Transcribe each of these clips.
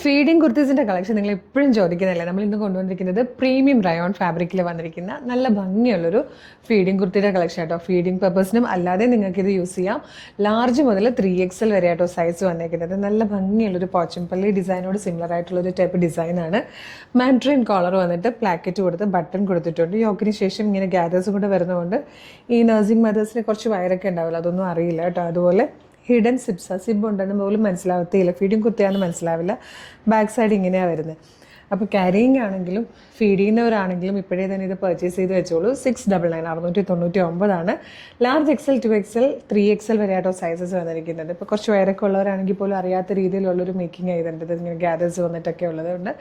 Feeding കുർത്തീസിൻ്റെ collection നിങ്ങൾ എപ്പോഴും ചോദിക്കുന്നില്ല. നമ്മൾ ഇന്ന് കൊണ്ടുവന്നിരിക്കുന്നത് പ്രീമിയം റയോൺ ഫാബ്രിക്കിൽ വന്നിരിക്കുന്ന നല്ല ഭംഗിയുള്ളൊരു ഫീഡിങ് കുർത്തിയുടെ കളക്ഷൻ ആട്ടോ. ഫീഡിങ് പർപ്പസിനും അല്ലാതെ നിങ്ങൾക്കിത് യൂസ് ചെയ്യാം. ലാർജ് മുതൽ 3XL വരെ ആട്ടോ സൈസ് വന്നിരിക്കുന്നത്. നല്ല ഭംഗിയുള്ളൊരു പോച്ചമ്പള്ളി ഡിസൈനോട് സിമിലർ ആയിട്ടുള്ളൊരു ടൈപ്പ് ഡിസൈനാണ്. മാൻഡ്രിൻ കോളർ വന്നിട്ട് പ്ലാക്കറ്റ് കൊടുത്ത് ബട്ടൺ കൊടുത്തിട്ടുണ്ട്. യോക്കിന് ശേഷം ഇങ്ങനെ ഗ്യാദേഴ്സ് കൂടെ വരുന്നതുകൊണ്ട് ഈ നഴ്സിംഗ് മദേഴ്സിന് കുറച്ച് വയറൊക്കെ ഉണ്ടാവില്ല, അതൊന്നും അറിയില്ല കേട്ടോ. അതുപോലെ ഹിഡൻ സിബ് ഉണ്ടെന്ന് പോലും മനസ്സിലാവത്തില്ല. ഫീഡിങ് കുത്തിയാന്ന് മനസ്സിലാവില്ല. ബാക്ക് സൈഡ് ഇങ്ങനെയാണ് വരുന്നത്. അപ്പോൾ ക്യാരിയിങ് ആണെങ്കിലും ഫീഡ് ചെയ്യുന്നവരാണെങ്കിലും ഇപ്പോഴേ തന്നെ ഇത് പർച്ചേസ് ചെയ്ത് വെച്ചോളൂ. 699 699 ലാർജ് XL 2XL 3XL വരെ ആട്ടോ സൈസസ് വന്നിരിക്കുന്നത്. ഇപ്പോൾ കുറച്ച് വയറൊക്കെ ഉള്ളവരാണെങ്കിൽ പോലും അറിയാത്ത രീതിയിലുള്ളൊരു മേക്കിംഗ് ചെയ്തിട്ടുണ്ട്. ഇങ്ങനെ ഗ്യാദേഴ്സ് വന്നിട്ടൊക്കെ ഉള്ളതുകൊണ്ട്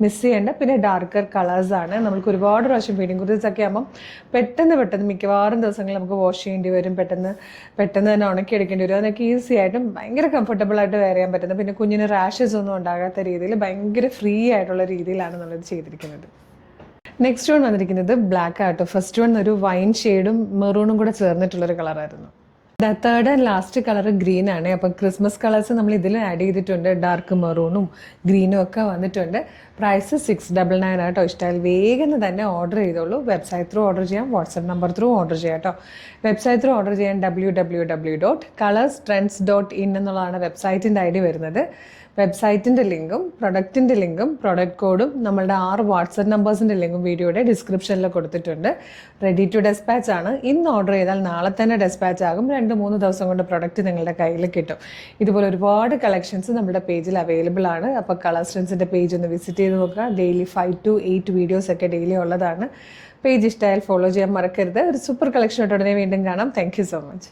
മിസ് ചെയ്യേണ്ട. പിന്നെ ഡാർക്കർ കളേഴ്സാണ്. നമുക്ക് ഒരുപാട് പ്രാവശ്യം ഫീഡിങ് കുർത്തീസൊക്കെ ആകുമ്പം പെട്ടെന്ന് മിക്കവാറും ദിവസങ്ങളിൽ നമുക്ക് വാഷ് ചെയ്യേണ്ടി വരും. പെട്ടെന്ന് തന്നെ ഉണക്കി എടുക്കേണ്ടി വരും. അതിനൊക്കെ ഈസി ആയിട്ടും ഭയങ്കര കംഫർട്ടബിൾ ആയിട്ട് വെയർ ചെയ്യാൻ പറ്റുന്നത്. പിന്നെ കുഞ്ഞിന് റാഷസ് ഒന്നും ഉണ്ടാകാത്ത രീതിയിൽ ഭയങ്കര ഫ്രീ ആയിട്ടുള്ള രീതിയിലാണ് നമ്മളിത് ചെയ്തിരിക്കുന്നത്. നെക്സ്റ്റ് വൺ വന്നിരിക്കുന്നത് ബ്ലാക്ക് ആട്ടോ. ഫസ്റ്റ് വൺ ഒരു വൈൻ ഷെയ്ഡും മെറൂണും കൂടെ ചേർന്നിട്ടുള്ളൊരു കളറായിരുന്നു. Third and last colour green ആണ്. അപ്പം ക്രിസ്മസ് കളേഴ്സ് നമ്മൾ ഇതിൽ ആഡ് ചെയ്തിട്ടുണ്ട്. ഡാർക്ക് മെറൂണും ഗ്രീനും ഒക്കെ വന്നിട്ടുണ്ട്. പ്രൈസ് 699 ആട്ടോ. ഇഷ്ടമായാൽ വേഗം തന്നെ ഓർഡർ ചെയ്തോളൂ. വെബ്സൈറ്റ് ത്രൂ ഓർഡർ ചെയ്യാം, വാട്സപ്പ് നമ്പർ ത്രൂ ഓർഡർ ചെയ്യാം കേട്ടോ. വെബ്സൈറ്റ് ത്രൂ ഓർഡർ ചെയ്യാൻ www.colorstrends.in എന്നുള്ളതാണ് വെബ്സൈറ്റിൻ്റെ ID വരുന്നത്. വെബ്സൈറ്റിൻ്റെ ലിങ്കും പ്രൊഡക്റ്റിൻ്റെ ലിങ്കും പ്രൊഡക്റ്റ് കോഡും നമ്മളുടെ 6 വാട്സപ്പ് നമ്പേഴ്സിൻ്റെ ലിങ്കും വീഡിയോയുടെ ഡിസ്ക്രിപ്ഷനിൽ കൊടുത്തിട്ടുണ്ട്. റെഡി ടു ഡെസ്പാച്ച് ആണ്. ഇന്ന് ഓർഡർ ചെയ്താൽ നാളെ തന്നെ ഡെസ്പാച്ച് ആകും. 2-3 ദിവസം കൊണ്ട് പ്രൊഡക്റ്റ് നിങ്ങളുടെ കയ്യിൽ കിട്ടും. ഇതുപോലെ ഒരുപാട് കളക്ഷൻസ് നമ്മുടെ പേജിൽ അവൈലബിൾ ആണ്. അപ്പോൾ കളർ സ്ട്രെൻസിൻ്റെ പേജ് ഒന്ന് വിസിറ്റ് ചെയ്ത് നോക്കുക. ഡെയിലി 5 to 8 വീഡിയോസ് ഒക്കെ ഡെയിലി ഉള്ളതാണ്. പേജ് ഇഷ്ടമായാൽ ഫോളോ ചെയ്യാൻ മറക്കരുത്. ഒരു സൂപ്പർ കളക്ഷനോട് ഉടനെ വീണ്ടും കാണാം. Thank you so much.